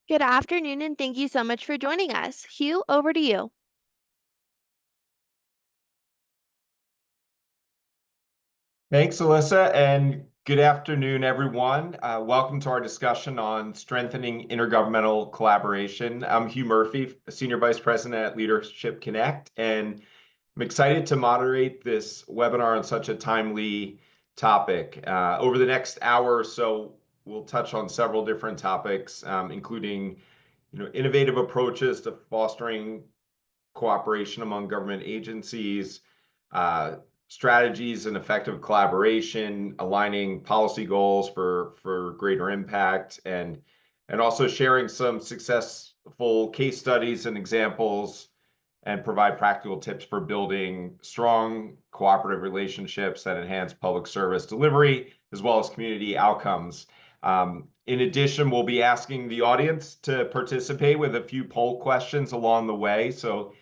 Good afternoon, and thank you so much for joining us. Hugh, over to you. Thanks, Alyssa, and good afternoon, everyone. Welcome to our discussion on strengthening intergovernmental collaboration. I'm Hugh Murphy, Senior Vice President at Leadership Connect, and I'm excited to moderate this webinar on such a timely topic. Over the next hour or so, we'll touch on several different topics, including innovative approaches to fostering cooperation among government agencies, uh, strategies and effective collaboration, aligning policy goals for greater impact, and also sharing some successful case studies and examples, and provide practical tips for building strong cooperative relationships that enhance public service delivery as well as community outcomes. In addition, we'll be asking the audience to participate with a few poll questions along the way. So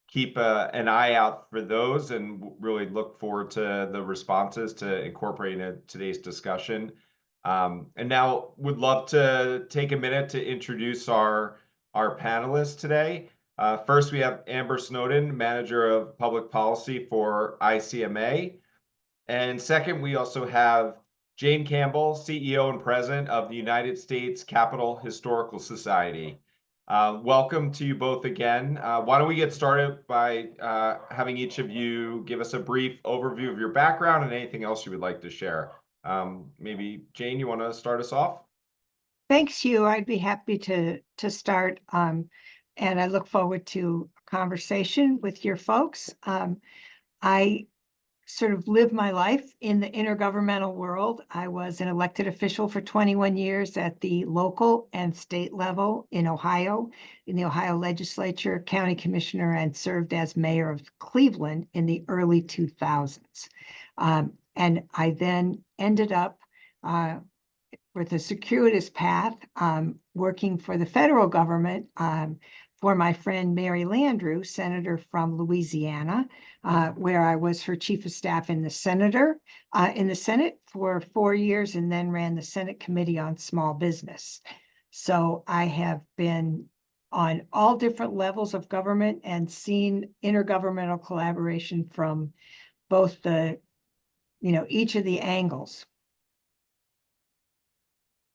keep an eye out for those and really look forward to the responses to incorporate in today's discussion. And now would love to take a minute to introduce our panelists today. First, we have Amber Snowden, Manager of Public Policy for ICMA. And second, we also have Jane Campbell, CEO and President of the United States Capitol Historical Society. Welcome to you both again. Why don't we get started by having each of you give us a brief overview of your background and anything else you would like to share. Maybe Jane, you want to start us off? Thanks, Hugh. I'd be happy to start, and I look forward to a conversation with your folks. I sort of lived my life in the intergovernmental world. I was an elected official for 21 years at the local and state level in Ohio, in the Ohio legislature, county commissioner, and served as mayor of Cleveland in the early 2000s. And I then ended up with a circuitous path, working for the federal government, for my friend Mary Landrieu, senator from Louisiana, where I was her chief of staff in the Senate for 4 years, and then ran the Senate Committee on Small Business. So I have been on all different levels of government and seen intergovernmental collaboration from both each of the angles.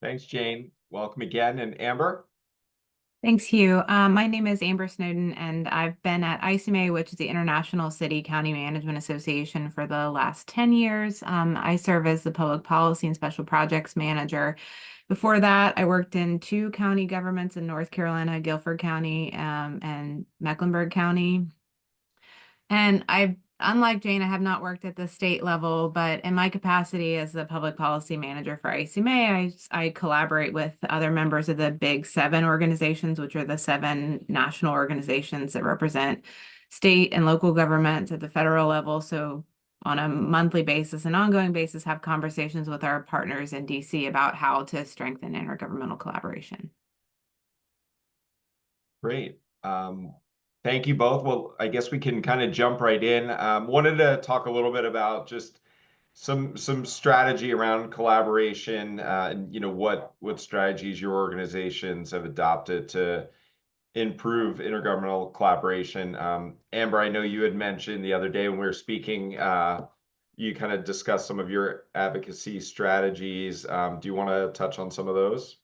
Thanks, Jane. Welcome again. And Amber? Thanks, Hugh. My name is Amber Snowden, and I've been at ICMA, which is the International City County Management Association, for the last 10 years. I serve as the Public Policy and Special Projects Manager. Before that, I worked in 2 county governments in North Carolina, Guilford County and Mecklenburg County. And unlike Jane, I have not worked at the state level, but in my capacity as the public policy manager for ICMA, I collaborate with other members of the Big 7 organizations, which are the 7 national organizations that represent state and local governments at the federal level. So on a monthly basis and ongoing basis, have conversations with our partners in DC about how to strengthen intergovernmental collaboration. Great. Thank you both. Well, I guess we can kind of jump right in. Wanted to talk a little bit about just some strategy around collaboration, and what strategies your organizations have adopted to improve intergovernmental collaboration. Amber, I know you had mentioned the other day when we were speaking, you kind of discussed some of your advocacy strategies. Do you want to touch on some of those?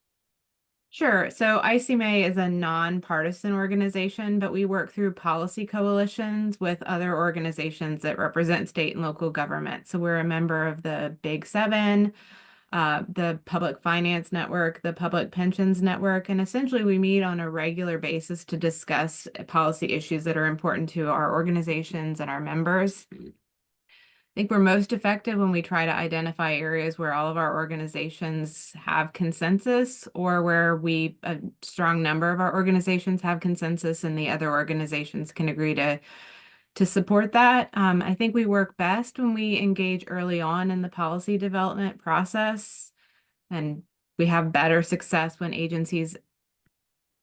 Sure. So ICMA is a nonpartisan organization, but we work through policy coalitions with other organizations that represent state and local government. So we're a member of the Big 7, the Public Finance Network, the Public Pensions Network, and essentially we meet on a regular basis to discuss policy issues that are important to our organizations and our members. I think we're most effective when we try to identify areas where all of our organizations have consensus, or where a strong number of our organizations have consensus and the other organizations can agree to support that. I think we work best when we engage early on in the policy development process, and we have better success when agencies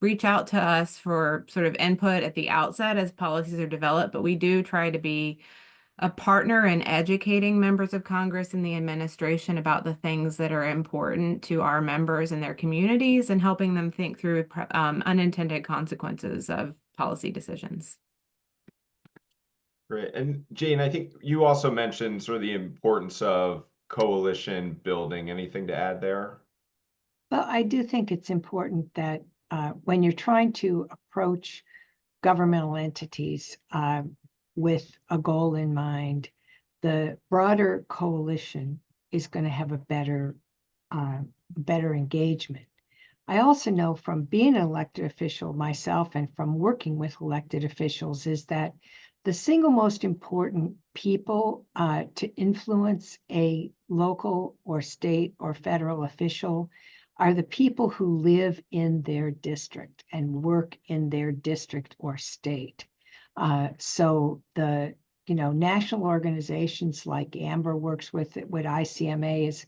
reach out to us for sort of input at the outset as policies are developed, but we do try to be a partner in educating members of Congress and the administration about the things that are important to our members and their communities, and helping them think through unintended consequences of policy decisions. Great. And Jane, I think you also mentioned sort of the importance of coalition building. Anything to add there? Well, I do think it's important that when you're trying to approach governmental entities with a goal in mind, the broader coalition is going to have a better engagement. I also know from being an elected official myself and from working with elected officials is that the single most important people to influence a local or state or federal official are the people who live in their district and work in their district or state. So the national organizations like Amber works with ICMA is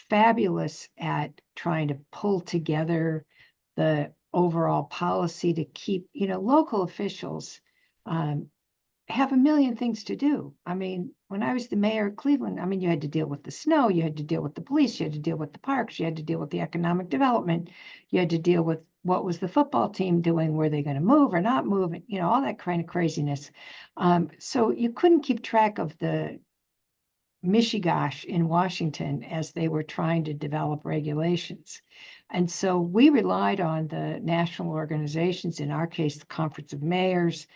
fabulous at trying to pull together the overall policy to keep local officials have a million things to do. I mean, when I was the mayor of Cleveland, I mean, you had to deal with the snow, you had to deal with the police, you had to deal with the parks, you had to deal with the economic development, you had to deal with what was the football team doing, were they going to move or not move, and all that kind of craziness. So you couldn't keep track of the mishigash in Washington as they were trying to develop regulations. And so we relied on the national organizations, in our case, the Conference of Mayors,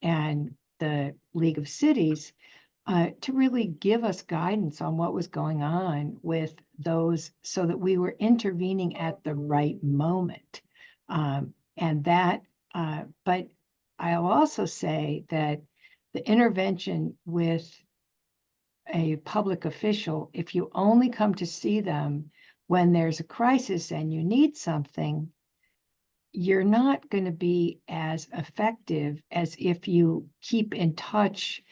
and the League of Cities, to really give us guidance on what was going on with those so that we were intervening at the right moment. But I'll also say that the intervention with a public official, if you only come to see them when there's a crisis and you need something, you're not going to be as effective as if you keep in touch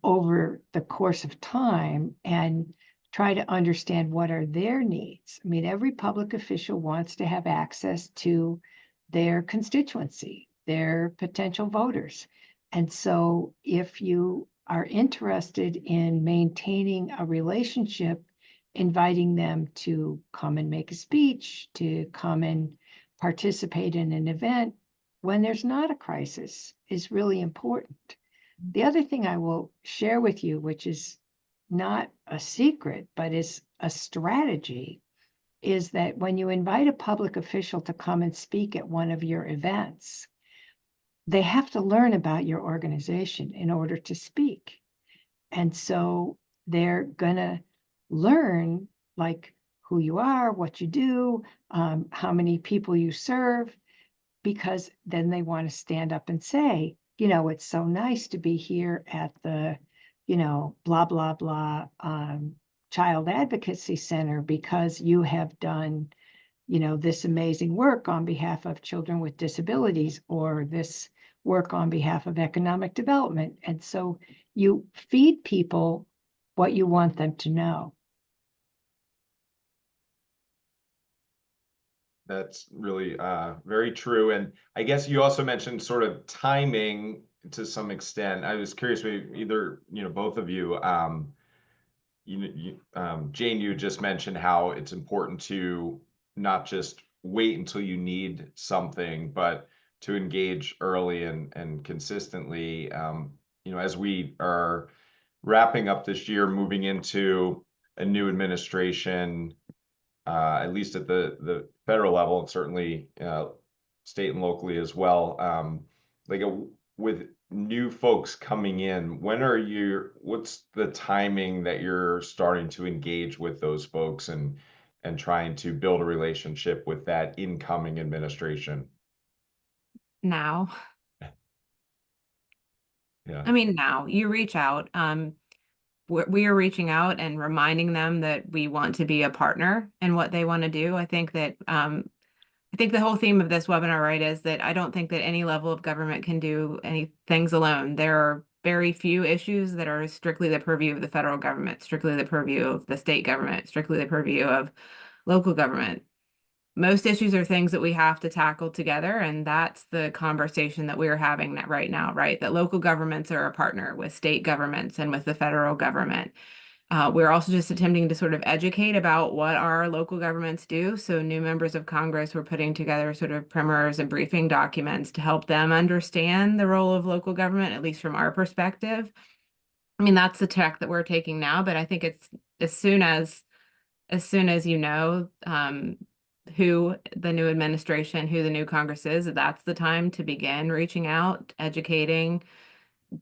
over the course of time and try to understand what are their needs. I mean, every public official wants to have access to their constituency, their potential voters. And so if you are interested in maintaining a relationship, inviting them to come and make a speech, to come and participate in an event when there's not a crisis is really important. The other thing I will share with you, which is not a secret, but is a strategy, is that when you invite a public official to come and speak at one of your events, they have to learn about your organization in order to speak. And so they're going to learn like who you are, what you do, how many people you serve, because then they want to stand up and say, it's so nice to be here at the, blah, blah, blah, Child Advocacy Center because you have done, this amazing work on behalf of children with disabilities, or this work on behalf of economic development. And so you feed people what you want them to know. That's really very true. And I guess you also mentioned sort of timing to some extent. I was curious, either, both of you, Jane, you just mentioned how it's important to not just wait until you need something, but to engage early and consistently. As we are wrapping up this year, moving into a new administration, at least at the federal level, and certainly state and locally as well. With new folks coming in, what's the timing that you're starting to engage with those folks and trying to build a relationship with that incoming administration? Now. Yeah. I mean, now you reach out. We are reaching out and reminding them that we want to be a partner in what they want to do. I think that the whole theme of this webinar, right, is that I don't think that any level of government can do any things alone. There are very few issues that are strictly the purview of the federal government, strictly the purview of the state government, strictly the purview of local government. most issues are things that we have to tackle together, and that's the conversation that we're having right now, right? That local governments are a partner with state governments and with the federal government. We're also just attempting to sort of educate about what our local governments do. So new members of Congress were putting together sort of primers and briefing documents to help them understand the role of local government, at least from our perspective. I mean, that's the tack that we're taking now, but I think it's as soon as you know, who the new administration, who the new Congress is, that's the time to begin reaching out, educating,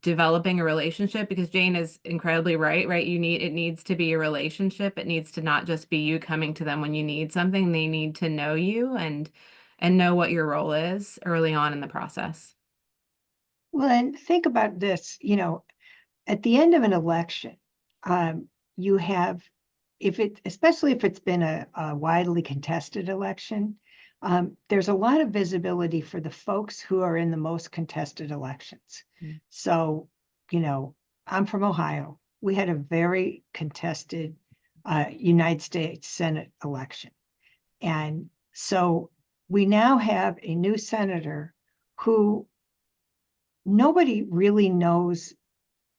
developing a relationship, because Jane is incredibly right? It needs to be a relationship. It needs to not just be you coming to them when you need something. They need to know you and know what your role is early on in the process. Well, and think about this, at the end of an election, you have, especially if it's been a widely contested election, there's a lot of visibility for the folks who are in the most contested elections. Mm. So, I'm from Ohio. We had a very contested United States Senate election. And so we now have a new senator who nobody really knows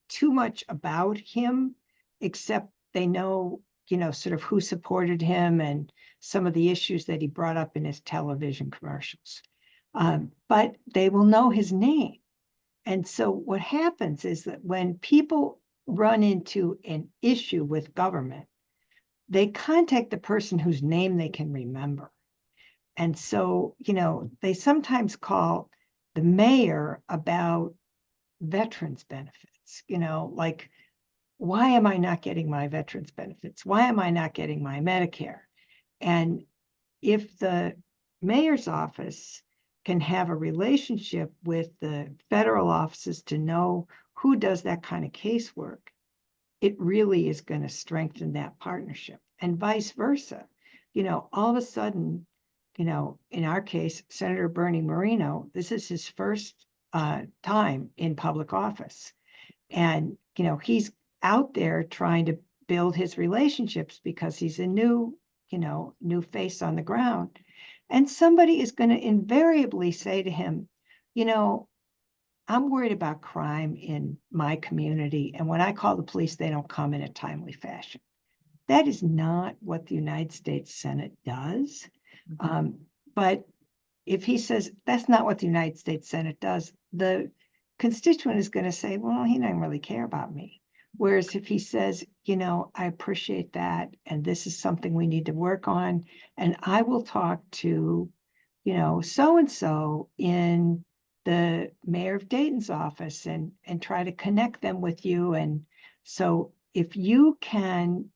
too much about him, except they know, sort of who supported him and some of the issues that he brought up in his television commercials. But they will know his name. And so what happens is that when people run into an issue with government, they contact the person whose name they can remember. And so, they sometimes call the mayor about veterans benefits, like, why am I not getting my veterans benefits? Why am I not getting my Medicare? And if the mayor's office can have a relationship with the federal offices to know who does that kind of casework, it really is going to strengthen that partnership, and vice versa. All of a sudden, in our case, Senator Bernie Moreno, this is his first time in public office. And, he's out there trying to build his relationships because he's a new face on the ground. And somebody is going to invariably say to him, I'm worried about crime in my community. And when I call the police, they don't come in a timely fashion. That is not what the United States Senate does. Mm-hmm. But if he says that's not what the United States Senate does, the constituent is going to say, well, he doesn't really care about me. Whereas if he says, I appreciate that, and this is something we need to work on, and I will talk to, so-and-so in the mayor of Dayton's office and try to connect them with you. And so if you can,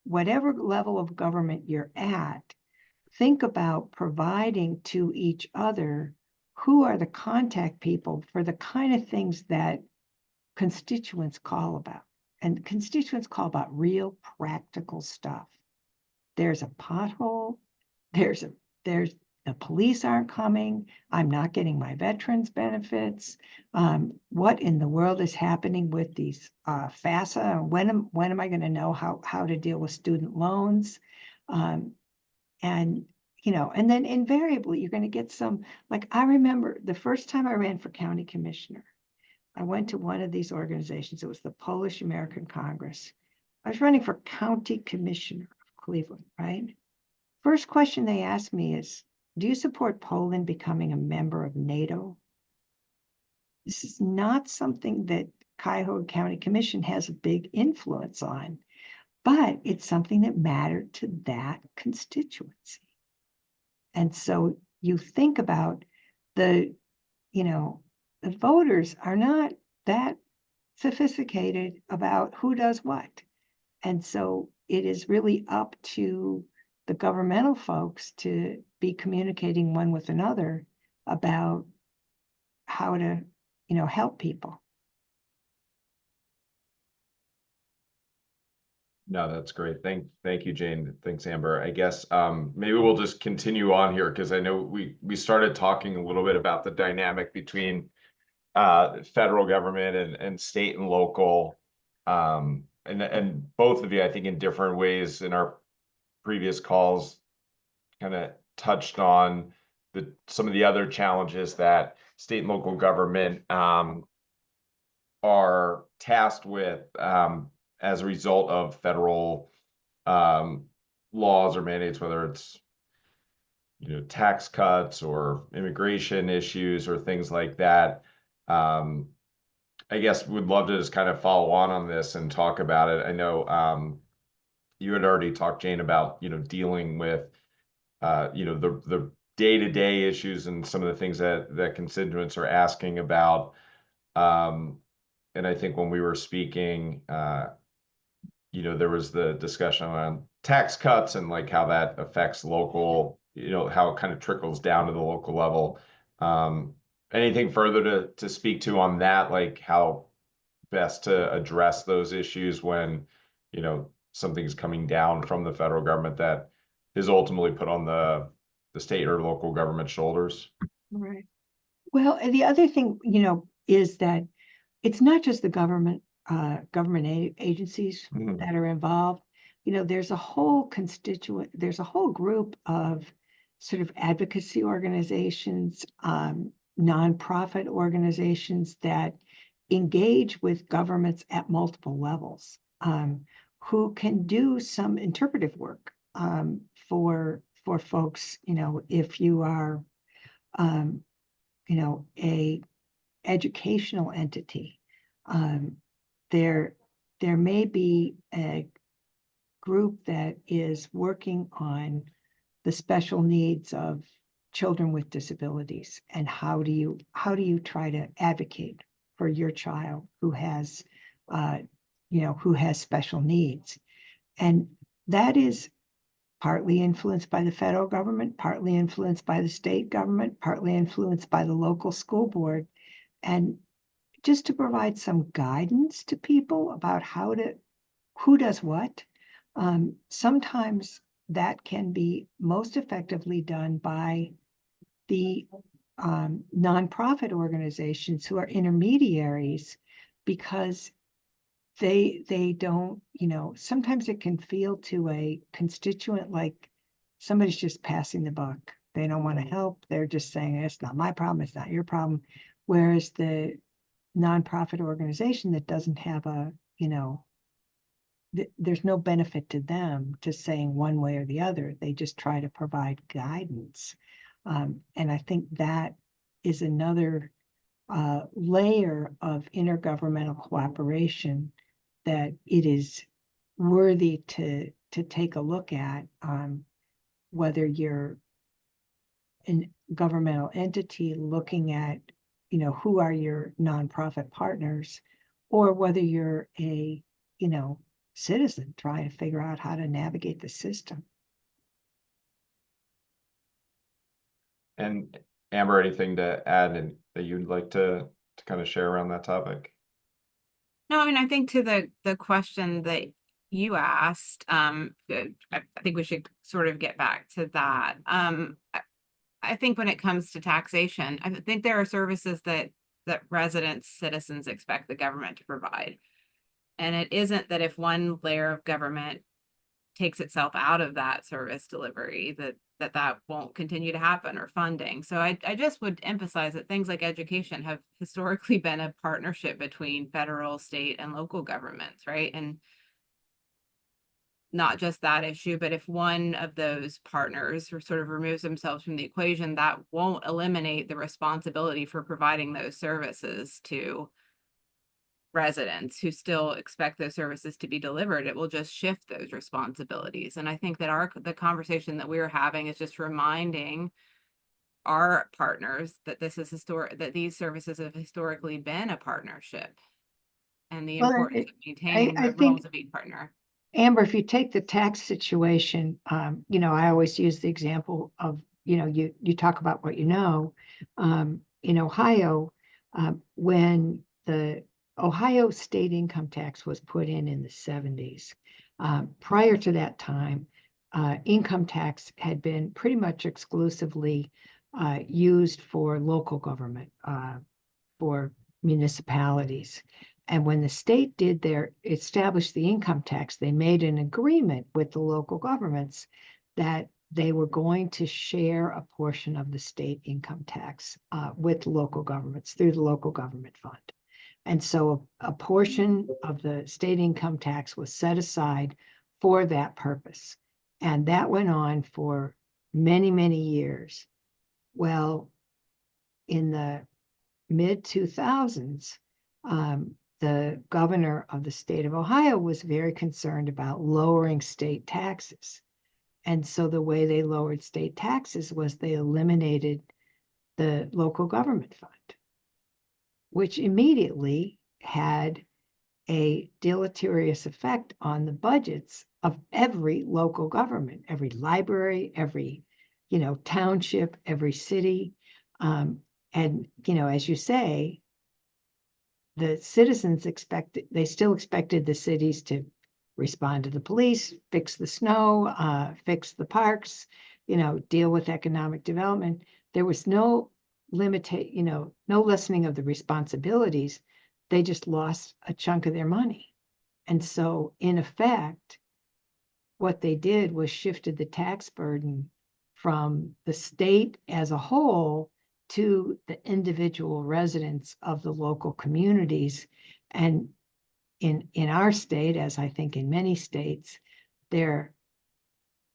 whatever level of government you're at, think about providing to each other who are the contact people for the kind of things that constituents call about. And constituents call about real practical stuff. There's a pothole, there's the police aren't coming, I'm not getting my veterans benefits. What in the world is happening with these FAFSA? When am I going to know how to deal with student loans? And and then invariably you're going to get some, like, I remember the first time I ran for county commissioner, I went to one of these organizations. It was the Polish American Congress. I was running for county commissioner of Cleveland, right? First question they asked me is, do you support Poland becoming a member of NATO? This is not something that Cuyahoga County Commission has a big influence on, but it's something that mattered to that constituency. And so you think about the voters are not that sophisticated about who does what. And so it is really up to the governmental folks to be communicating one with another about how to, help people. No, that's great. Thank you, Jane. Thanks, Amber. I guess maybe we'll just continue on here because I know we started talking a little bit about the dynamic between federal government and state and local, and both of you, I think, in different ways in our previous calls, kind of touched on some of the other challenges that state and local government are tasked with as a result of federal laws or mandates, whether it's tax cuts or immigration issues or things like that. I guess would love to just kind of follow on this and talk about it. I know you had already talked, Jane, about dealing with the day-to-day issues and some of the things that constituents are asking about. And I think when we were speaking, there was the discussion around tax cuts and like how that affects local, how it kind of trickles down to the local level. Anything further to speak to on that, like how best to address those issues when, something's coming down from the federal government that is ultimately put on the state or local government shoulders? Right. Well, and the other thing, is that it's not just the government agencies that are involved. There's a whole group of sort of advocacy organizations, nonprofit organizations that engage with governments at multiple levels, who can do some interpretive work for folks, if you are, a educational entity. There may be a group that is working on the special needs of children with disabilities, and how do you try to advocate for your child who has special needs. And that is partly influenced by the federal government, partly influenced by the state government, partly influenced by the local school board. And just to provide some guidance to people about who does what. Sometimes that can be most effectively done by the nonprofit organizations who are intermediaries, because they don't, sometimes it can feel to a constituent like somebody's just passing the buck. They don't want to help. They're just saying, it's not my problem, it's not your problem. Whereas the nonprofit organization that doesn't have there's no benefit to them to saying one way or the other. They just try to provide guidance. And I think that is another layer of intergovernmental cooperation that it is worthy to take a look at, whether you're a governmental entity looking at, who are your nonprofit partners, or whether you're a, citizen trying to figure out how to navigate the system. And Amber, anything to add and that you'd like to kind of share around that topic? No, I mean, I think to the question that you asked, I think we should sort of get back to that. I think when it comes to taxation, I think there are services that residents, citizens expect the government to provide. And it isn't that if one layer of government takes itself out of that service delivery, that won't continue to happen, or funding. So I just would emphasize that things like education have historically been a partnership between federal, state, and local governments, right? And not just that issue, but if one of those partners sort of removes themselves from the equation, that won't eliminate the responsibility for providing those services to residents who still expect those services to be delivered. It will just shift those responsibilities. And I think that the conversation that we're having is just reminding our partners that that these services have historically been a partnership, and the importance of maintaining the roles of each partner. Amber, if you take the tax situation, I always use the example of, you talk about what in Ohio, when the Ohio state income tax was put in the 70s. Prior to that time, income tax had been pretty much exclusively used for local government, for municipalities. And when the state established the income tax, they made an agreement with the local governments that they were going to share a portion of the state income tax with local governments through the local government fund. And so a portion of the state income tax was set aside for that purpose. And that went on for many, many years. Well, in the mid 2000s, the governor of the state of Ohio was very concerned about lowering state taxes. And so the way they lowered state taxes was they eliminated the local government fund, which immediately had a deleterious effect on the budgets of every local government, every library, every, township, every city. And, as you say, the citizens they still expected the cities to respond to the police, fix the snow, fix the parks, deal with economic development. There was no no lessening of the responsibilities. They just lost a chunk of their money. And so in effect, what they did was shifted the tax burden from the state as a whole to the individual residents of the local communities. And in our state, as I think in many states, there are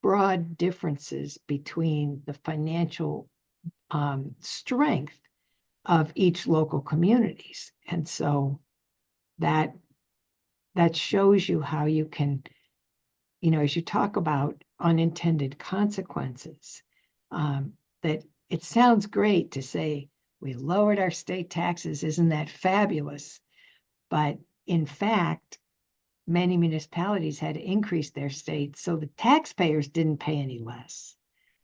broad differences between the financial strength of each local communities. And so that shows you how you can, as you talk about unintended consequences, that it sounds great to say we lowered our state taxes, isn't that fabulous? But in fact, many municipalities had to increase their state, so the taxpayers didn't pay any less.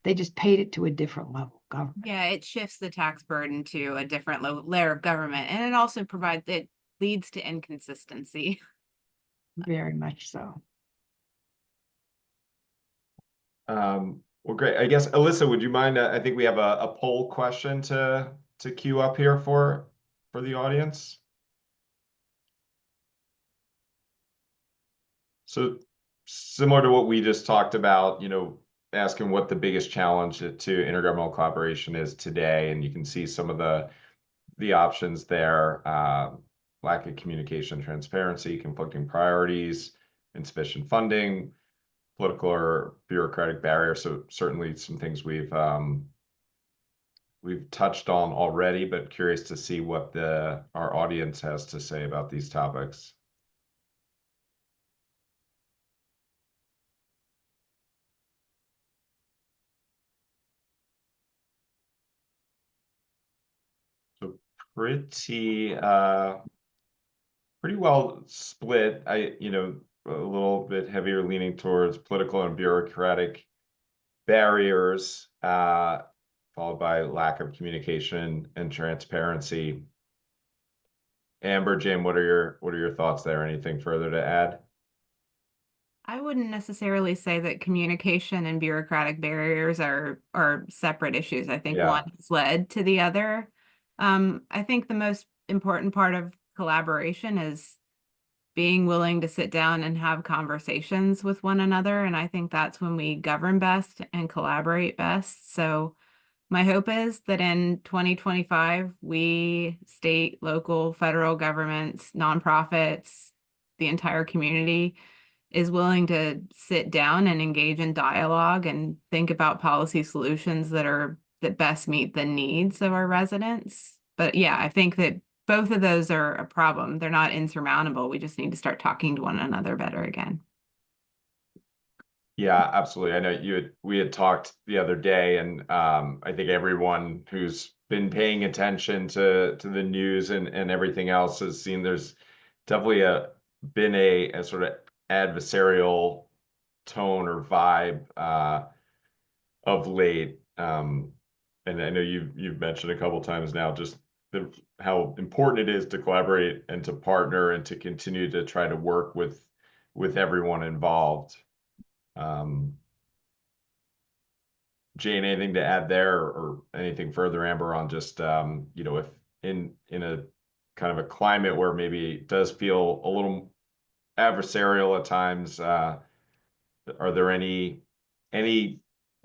They just paid it to a different level of government. Yeah, it shifts the tax burden to a different layer of government, and it also leads to inconsistency. Very much so. Well, great. I guess, Alyssa, would you mind? I think we have a poll question to queue up here for the audience. So similar to what we just talked about, asking what the biggest challenge to intergovernmental collaboration is today, and you can see some of the options there: lack of communication, transparency, conflicting priorities, insufficient funding, political or bureaucratic barriers. So certainly some things we've touched on already, but curious to see what our audience has to say about these topics. So pretty well split. A little bit heavier leaning towards political and bureaucratic barriers, followed by lack of communication and transparency. Amber, Jim, what are your thoughts there? Anything further to add? I wouldn't necessarily say that communication and bureaucratic barriers are separate issues. I think one has led to the other. I think the most important part of collaboration is being willing to sit down and have conversations with one another. And I think that's when we govern best and collaborate best. So my hope is that in 2025, we, state, local, federal governments, nonprofits, the entire community is willing to sit down and engage in dialogue and think about policy solutions that best meet the needs of our residents. But yeah, I think that both of those are a problem. They're not insurmountable. We just need to start talking to one another better again. Yeah, absolutely. I know we had talked the other day, and I think everyone who's been paying attention to the news and everything else has seen there's definitely been a sort of adversarial tone or vibe of late. And I know you've mentioned a couple times now just how important it is to collaborate and to partner and to continue to try to work with everyone involved. Jane, anything to add there, or anything further, Amber, on just if in a kind of a climate where maybe it does feel a little adversarial at times, are there any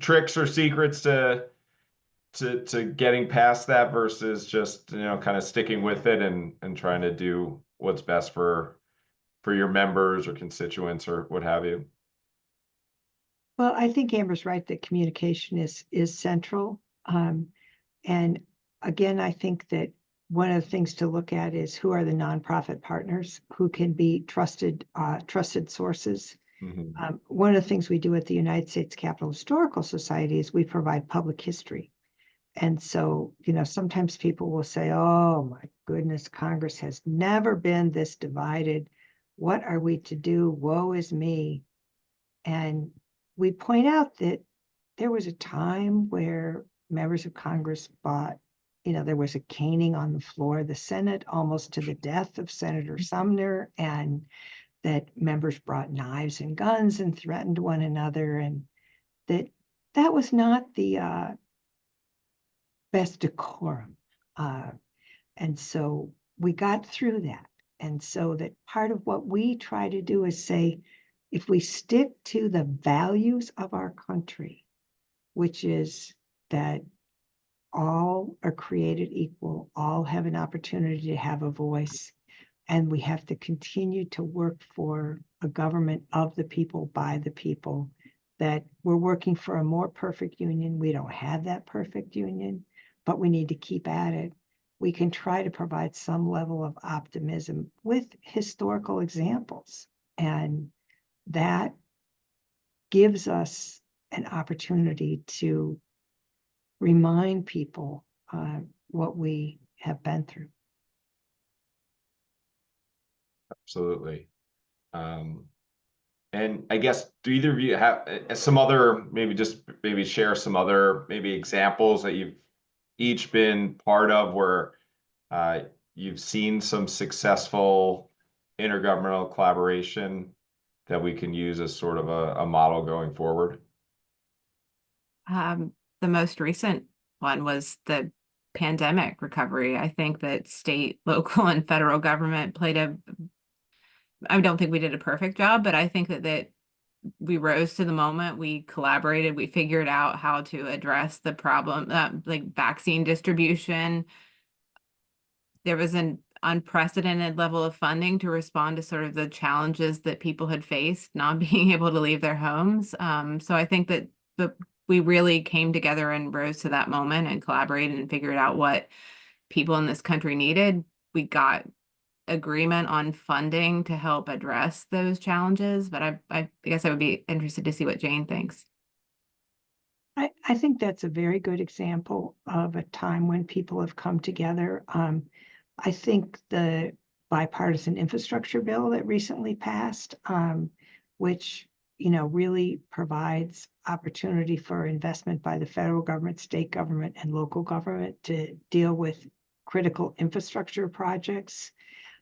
tricks or secrets to getting past that versus just, kind of sticking with it and trying to do what's best for your members or constituents or what have you? Well, I think Amber's right that communication is central. And again, I think that one of the things to look at is who are the nonprofit partners who can be trusted sources. Mhm. One of the things we do at the United States Capitol Historical Society is we provide public history. And so, sometimes people will say, oh my goodness, Congress has never been this divided. What are we to do? Woe is me. And we point out that there was a time where members of Congress fought, there was a caning on the floor of the Senate almost to the death of Senator Sumner, and that members brought knives and guns and threatened one another, and that was not the best decorum. And so we got through that. And so that part of what we try to do is say, if we stick to the values of our country, which is that all are created equal, all have an opportunity to have a voice, and we have to continue to work for a government of the people, by the people, that we're working for a more perfect union. We don't have that perfect union, but we need to keep at it. We can try to provide some level of optimism with historical examples, and that gives us an opportunity to remind people what we have been through. Absolutely. And I guess, do either of you have some other, maybe share some other maybe examples that you've each been part of where you've seen some successful intergovernmental collaboration that we can use as sort of a model going forward? The most recent one was the pandemic recovery. I think that state, local, and federal government I don't think we did a perfect job, but I think that we rose to the moment. We collaborated. We figured out how to address the problem, like vaccine distribution. There was an unprecedented level of funding to respond to sort of the challenges that people had faced, not being able to leave their homes. So I think that we really came together and rose to that moment and collaborated and figured out what people in this country needed. We got agreement on funding to help address those challenges, but I guess I would be interested to see what Jane thinks. I think that's a very good example of a time when people have come together. I think the bipartisan infrastructure bill that recently passed, which really provides opportunity for investment by the federal government, state government, and local government to deal with critical infrastructure projects.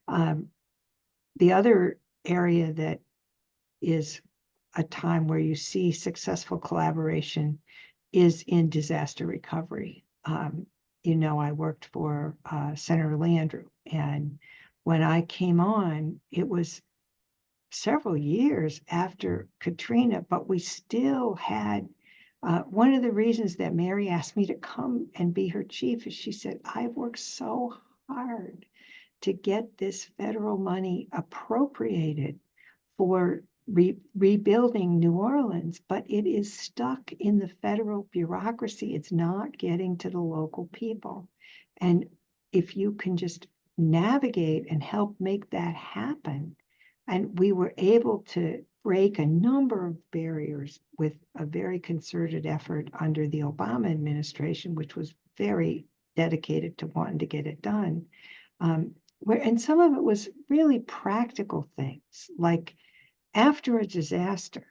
The other area that is a time where you see successful collaboration is in disaster recovery. I worked for Senator Landrieu, and when I came on, it was several years after Katrina, but we still had one of the reasons that Mary asked me to come and be her chief is she said, I've worked so hard to get this federal money appropriated for rebuilding New Orleans, but it is stuck in the federal bureaucracy. It's not getting to the local people. And if you can just navigate and help make that happen, and we were able to break a number of barriers with a very concerted effort under the Obama administration, which was very dedicated to wanting to get it done. And some of it was really practical things, like after a disaster,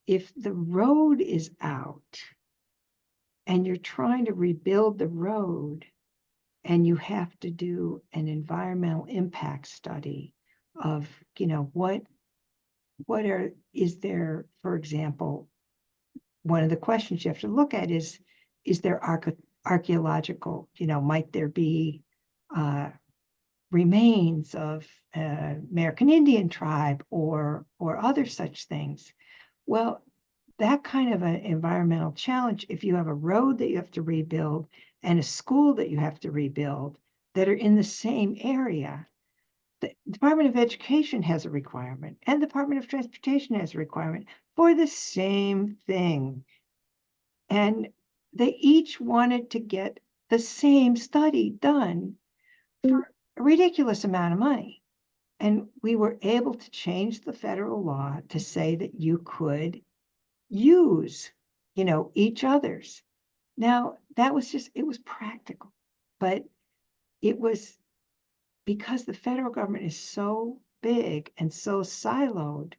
if the road is out and you're trying to rebuild the road and you have to do an environmental impact study of, is there, for example, one of the questions you have to look at is there archaeological, might there be remains of American Indian tribe or other such things? Well, that kind of an environmental challenge, if you have a road that you have to rebuild and a school that you have to rebuild that are in the same area, the Department of Education has a requirement and the Department of Transportation has a requirement for the same thing. And they each wanted to get the same study done for a ridiculous amount of money. And we were able to change the federal law to say that you could use, each other's. Now, that was it was practical, but it was because the federal government is so big and so siloed.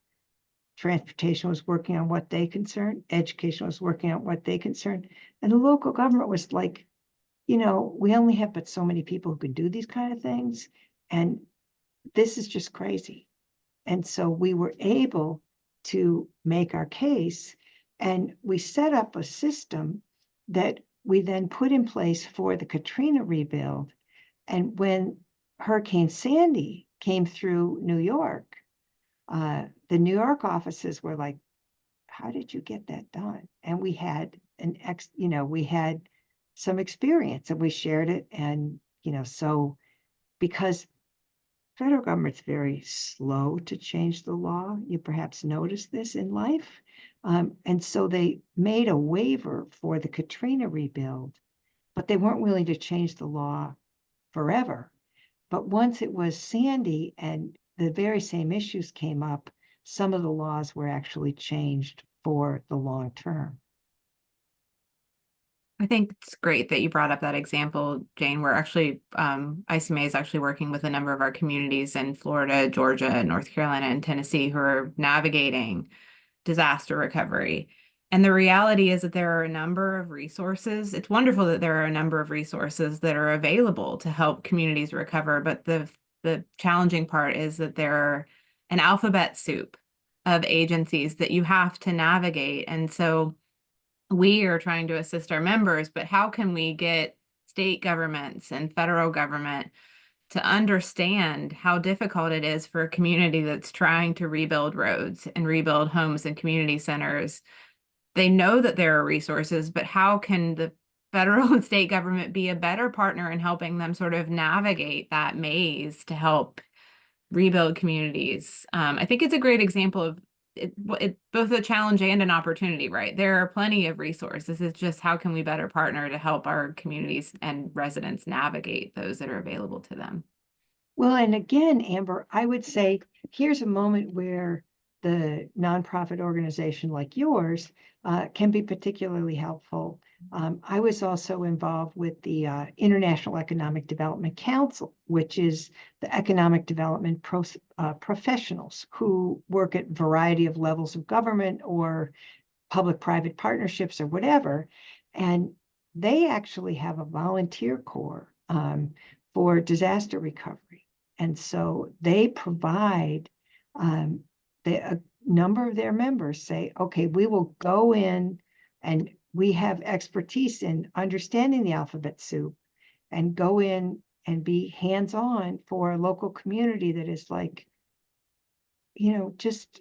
Transportation was working on what they concerned, education was working on what they concerned, and the local government was like, we only have but so many people who could do these kind of things, and this is just crazy. And so we were able to make our case, and we set up a system that we then put in place for the Katrina rebuild. And when Hurricane Sandy came through New York, the New York offices were like, how did you get that done? And we had we had some experience and we shared it. And, so because federal government's very slow to change the law, you perhaps noticed this in life. And so they made a waiver for the Katrina rebuild, but they weren't willing to change the law forever. But once it was Sandy and the very same issues came up, some of the laws were actually changed for the long term. I think it's great that you brought up that example, Jane. We're actually, ICMA is actually working with a number of our communities in Florida, Georgia, North Carolina, and Tennessee who are navigating disaster recovery. And the reality is that there are a number of resources. It's wonderful that there are a number of resources that are available to help communities recover. But the challenging part is that there are an alphabet soup of agencies that you have to navigate. And so we are trying to assist our members, but how can we get state governments and federal government to understand how difficult it is for a community that's trying to rebuild roads and rebuild homes and community centers? They know that there are resources, but how can the federal and state government be a better partner in helping them sort of navigate that maze to help rebuild communities? I think it's a great example of both a challenge and an opportunity, right? There are plenty of resources. It's just how can we better partner to help our communities and residents navigate those that are available to them? Well, and again, Amber, I would say here's a moment where the nonprofit organization like yours can be particularly helpful. I was also involved with the International Economic Development Council, which is the economic development professionals who work at a variety of levels of government or public-private partnerships or whatever. And they actually have a volunteer corps for disaster recovery. And so they provide, a number of their members say, okay, we will go in and we have expertise in understanding the alphabet soup and go in and be hands-on for a local community that is like, just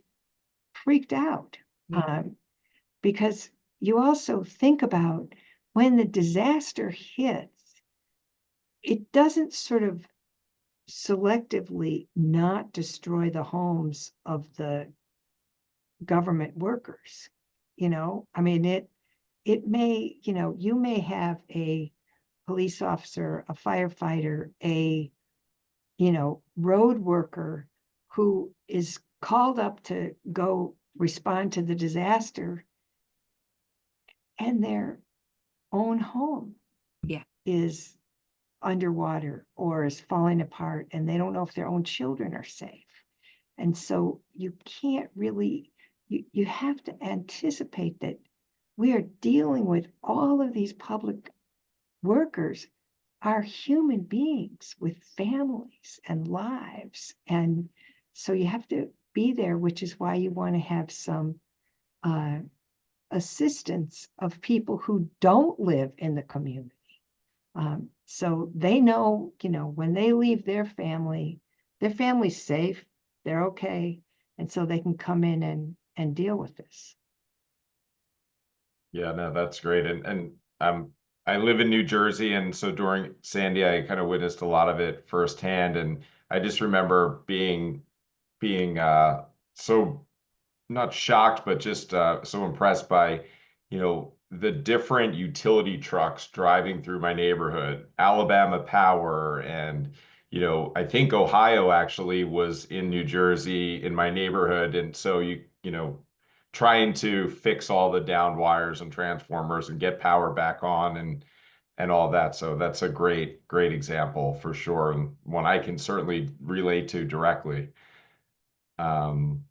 freaked out. Because you also think about when the disaster hits, it doesn't sort of selectively not destroy the homes of the government workers. I mean, it may, you may have a police officer, a firefighter, a, road worker who is called up to go respond to the disaster, and their own home is underwater or is falling apart, and they don't know if their own children are safe. And so you can't really, you have to anticipate that we are dealing with all of these public workers are human beings with families and lives. And so you have to be there, which is why you want to have some assistance of people who don't live in the community. So they know, when they leave their family's safe, they're okay. And so they can come in and deal with this. Yeah, no, that's great. I live in New Jersey, and so during Sandy, I kind of witnessed a lot of it firsthand. And I just remember being so not shocked, but just so impressed by, the different utility trucks driving through my neighborhood. Alabama Power, and I think Ohio actually was in New Jersey in my neighborhood, and so trying to fix all the downed wires and transformers and get power back on and all that. So that's a great example for sure, and one I can certainly relate to directly. Um,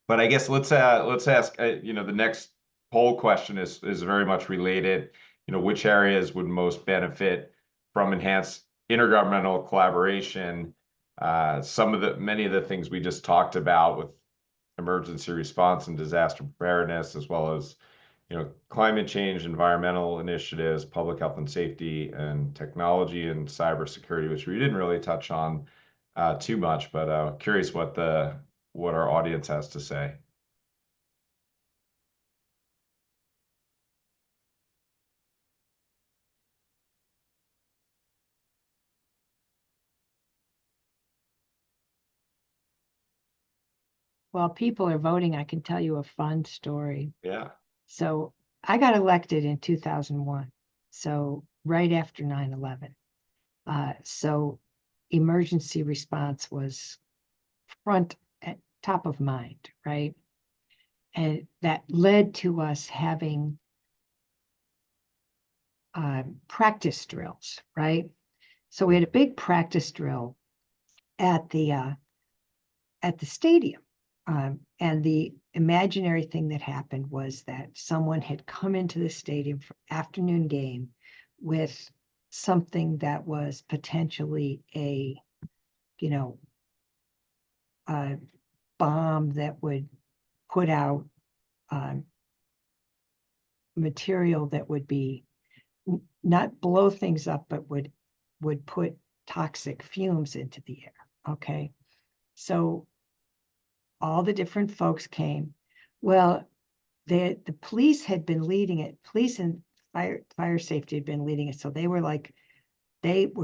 but I guess let's ask, the next poll question is very much related. Which areas would most benefit from enhanced intergovernmental collaboration? Many of the things we just talked about with emergency response and disaster preparedness, as well as, climate change, environmental initiatives, public health and safety, and technology and cybersecurity, which we didn't really touch on too much, but curious what our audience has to say. While people are voting, I can tell you a fun story. Yeah. So I got elected in 2001, so right after 9/11. So emergency response was front at top of mind, right? And that led to us having practice drills, right? So we had a big practice drill at the stadium. And the imaginary thing that happened was that someone had come into the stadium for afternoon game with something that was potentially a bomb that would put out material that would be not blow things up, but would put toxic fumes into the air. Okay. So all the different folks came. Well, the police had been leading it. Police and fire safety had been leading it. So they were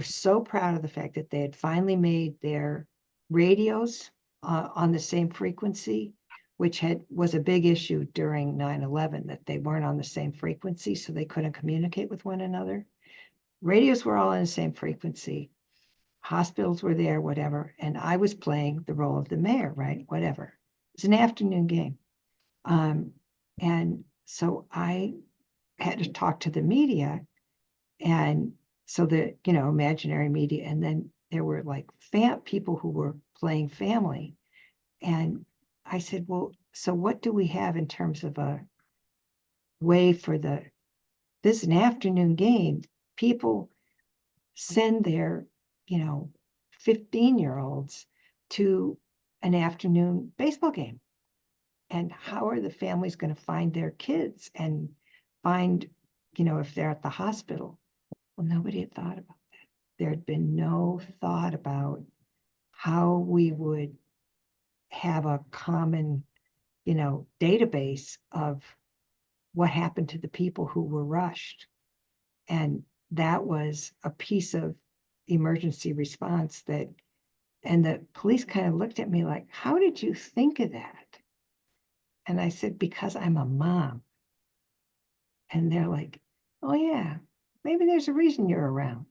so proud of the fact that they had finally made their radios on the same frequency, which was a big issue during 9/11, that they weren't on the same frequency, so they couldn't communicate with one another. Radios were all on the same frequency. Hospitals were there, whatever. And I was playing the role of the mayor, right? Whatever. It was an afternoon game. And so I had to talk to the media, and so the, imaginary media. And then there were like people who were playing family. And I said, well, so what do we have in terms of a way for this is an afternoon game. People send their, 15-year-olds to an afternoon baseball game. And how are the families going to find their kids and find, if they're at the hospital? Well, nobody had thought about that. There had been no thought about how we would have a common, database of what happened to the people who were rushed. And that was a piece of emergency response and the police kind of looked at me like, how did you think of that? And I said, because I'm a mom. And they're like, oh yeah, maybe there's a reason you're around.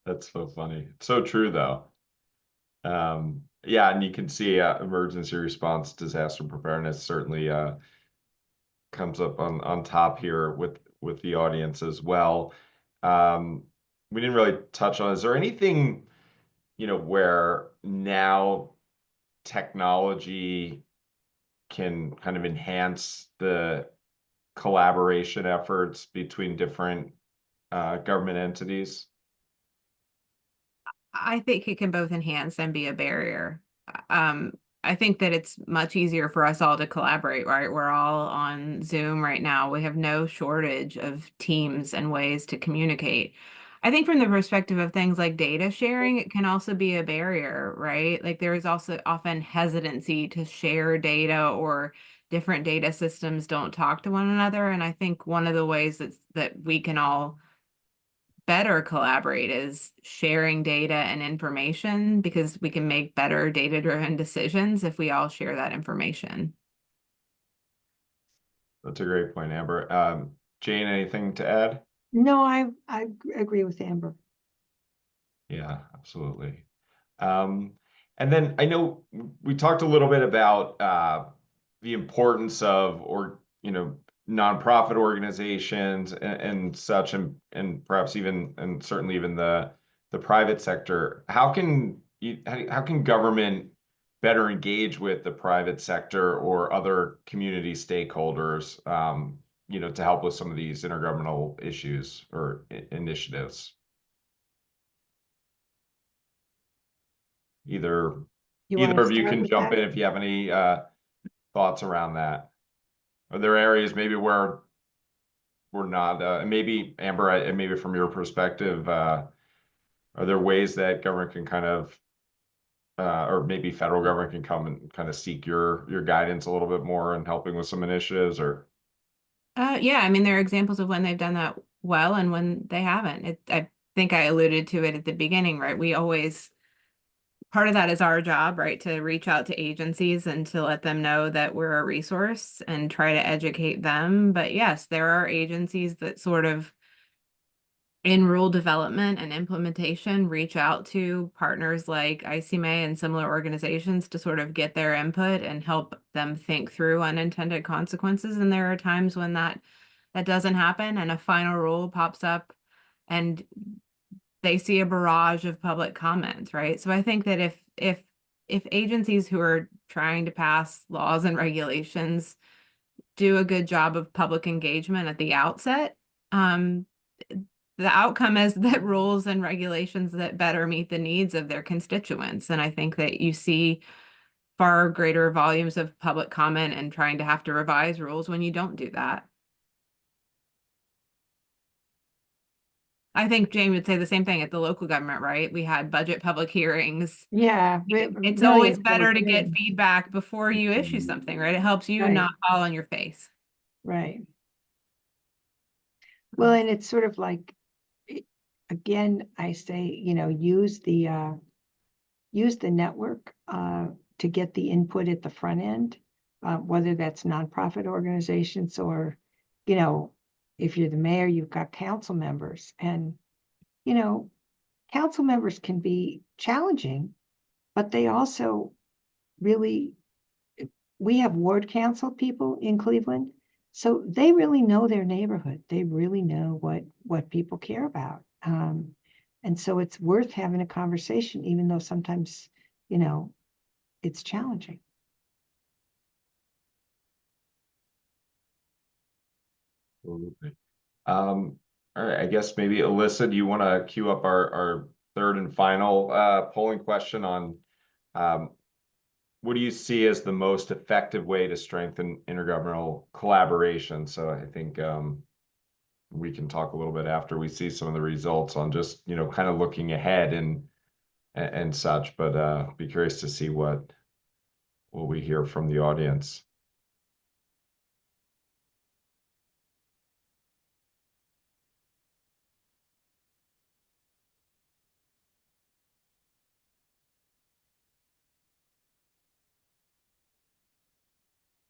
That's so funny. So true, though. Yeah, and you can see emergency response, disaster preparedness certainly comes up on top here with the audience as well. We didn't really touch on, is there anything, where now technology can kind of enhance the collaboration efforts between different government entities? I think it can both enhance and be a barrier. Um, I think that it's much easier for us all to collaborate, right? We're all on Zoom right now. We have no shortage of teams and ways to communicate. I think from the perspective of things like data sharing, it can also be a barrier, right? Like there is also often hesitancy to share data or different data systems don't talk to one another. And I think one of the ways that we can all better collaborate is sharing data and information, because we can make better data-driven decisions if we all share that information. That's a great point, Amber. Jane, anything to add? No, I agree with Amber. Yeah, absolutely. And then I know we talked a little bit about the importance of, nonprofit organizations and such, and perhaps even, and certainly even the private sector. How can government better engage with the private sector or other community stakeholders, to help with some of these intergovernmental issues or initiatives? Either You want Either to of you start can with jump that? in if you have any thoughts around that. Are there areas maybe where we're not, and maybe Amber, and maybe from your perspective, are there ways that government can kind of, or maybe federal government can come and kind of seek your guidance a little bit more in helping with some initiatives, or? Yeah, I mean, there are examples of when they've done that well and when they haven't. I think I alluded to it at the beginning, right? Part of that is our job, right? To reach out to agencies and to let them know that we're a resource and try to educate them. But yes, there are agencies that sort of in rule development and implementation reach out to partners like ICMA and similar organizations to sort of get their input and help them think through unintended consequences. And there are times when that doesn't happen and a final rule pops up and they see a barrage of public comments, right? So I think that if agencies who are trying to pass laws and regulations do a good job of public engagement at the outset, the outcome is that rules and regulations that better meet the needs of their constituents. And I think that you see far greater volumes of public comment and trying to have to revise rules when you don't do that. I think Jane would say the same thing at the local government, right? We had budget public hearings. Yeah, It's really always better to get important. feedback before you issue something, right? It helps you Right. not fall on your face. Right. Well, and it's sort of like, again, I say, use the network to get the input at the front end, whether that's nonprofit organizations or, if you're the mayor, you've got council members, and council members can be challenging, but they also really, we have ward council people in Cleveland, so they really know their neighborhood. They really know what people care about. And so it's worth having a conversation, even though sometimes, it's challenging. Absolutely. All right, I guess maybe Alyssa, do you want to queue up our third and final polling question on what do you see as the most effective way to strengthen intergovernmental collaboration? So I think we can talk a little bit after we see some of the results on just, kind of looking ahead and such, but be curious to see what we hear from the audience.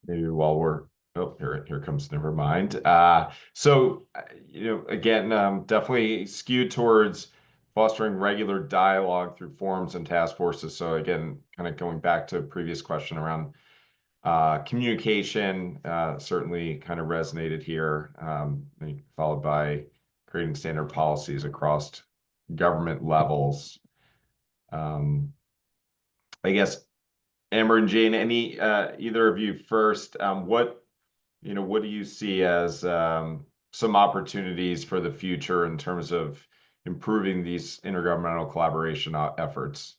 Maybe while we're, oh, here comes, never mind. So, again, definitely skewed towards fostering regular dialogue through forums and task forces. So again, kind of going back to a previous question around communication, certainly kind of resonated here, followed by creating standard policies across government levels. I guess Amber and Jane, any either of you first, what do you see as some opportunities for the future in terms of improving these intergovernmental collaboration efforts?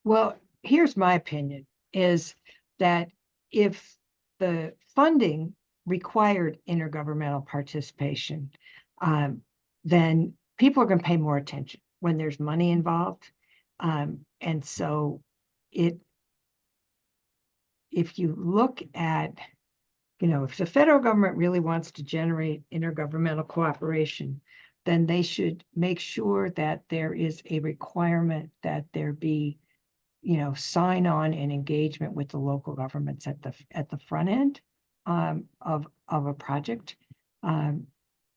Well, here's my opinion, is that if the funding required intergovernmental participation, then people are going to pay more attention when there's money involved. And so it if you look at, if the federal government really wants to generate intergovernmental cooperation, then they should make sure that there is a requirement that there be, sign on and engagement with the local governments at the front end of a project.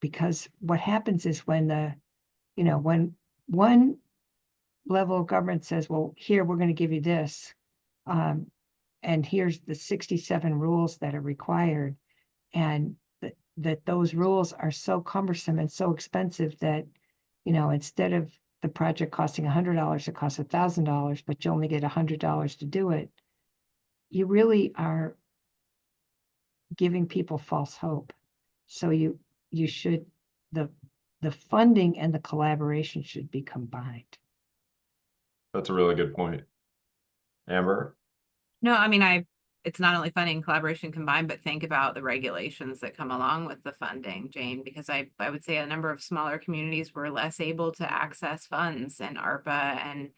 Because what happens is when when one level of government says, well, here, we're going to give you this, and here's the 67 rules that are required, and that those rules are so cumbersome and so expensive that, instead of the project costing $100, it costs $1,000, but you only get $100 to do it. You really are giving people false hope. So you should, the funding and the collaboration should be combined. That's a really good point. Amber? No, I mean, it's not only funding and collaboration combined, but think about the regulations that come along with the funding, Jane, because I would say a number of smaller communities were less able to access funds and ARPA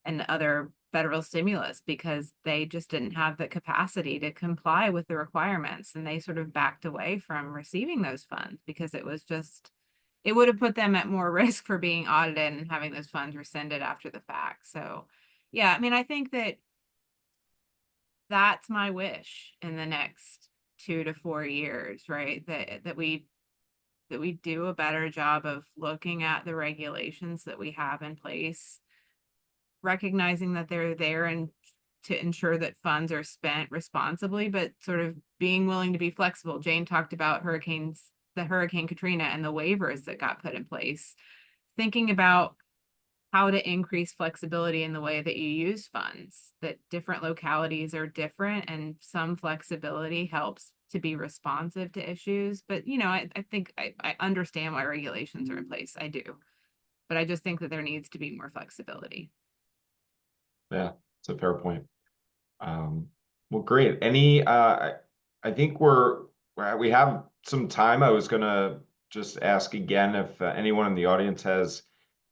and other federal stimulus because they just didn't have the capacity to comply with the requirements, and they sort of backed away from receiving those funds because it would have put them at more risk for being audited and having those funds rescinded after the fact. So yeah, I mean, I think that's my wish in the next 2 to 4 years, right? That we do a better job of looking at the regulations that we have in place, recognizing that they're there and to ensure that funds are spent responsibly, but sort of being willing to be flexible. Jane talked about Hurricane Katrina and the waivers that got put in place, thinking about how to increase flexibility in the way that you use funds, that different localities are different and some flexibility helps to be responsive to issues. But, I think I understand why regulations are in place. I do. But I just think that there needs to be more flexibility. Yeah, it's a fair point. Well, great. I think we have some time. I was gonna just ask again if anyone in the audience has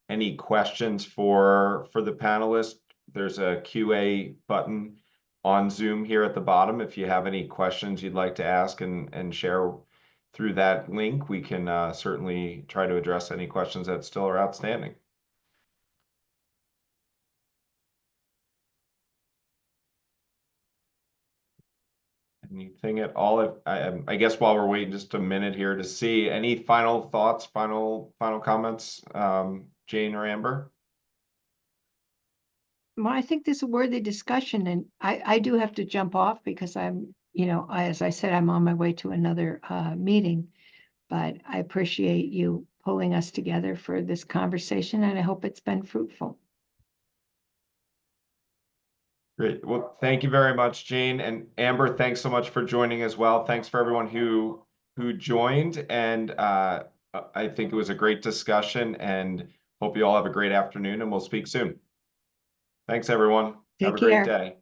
any questions for the panelists. There's a QA button on Zoom here at the bottom. If you have any questions you'd like to ask and share through that link, we can certainly try to address any questions that still are outstanding. Anything at all? I guess while we're waiting just a minute here to see any final thoughts, final comments, Jane or Amber? Well, I think this is a worthy discussion, and I do have to jump off because I'm, as I said, I'm on my way to another meeting, but I appreciate you pulling us together for this conversation, and I hope it's been fruitful. Great. Well, thank you very much, Jane. And Amber, thanks so much for joining as well. Thanks for everyone who joined. And I think it was a great discussion, and hope you all have a great afternoon, and we'll speak soon. Thanks, everyone. Have a great day.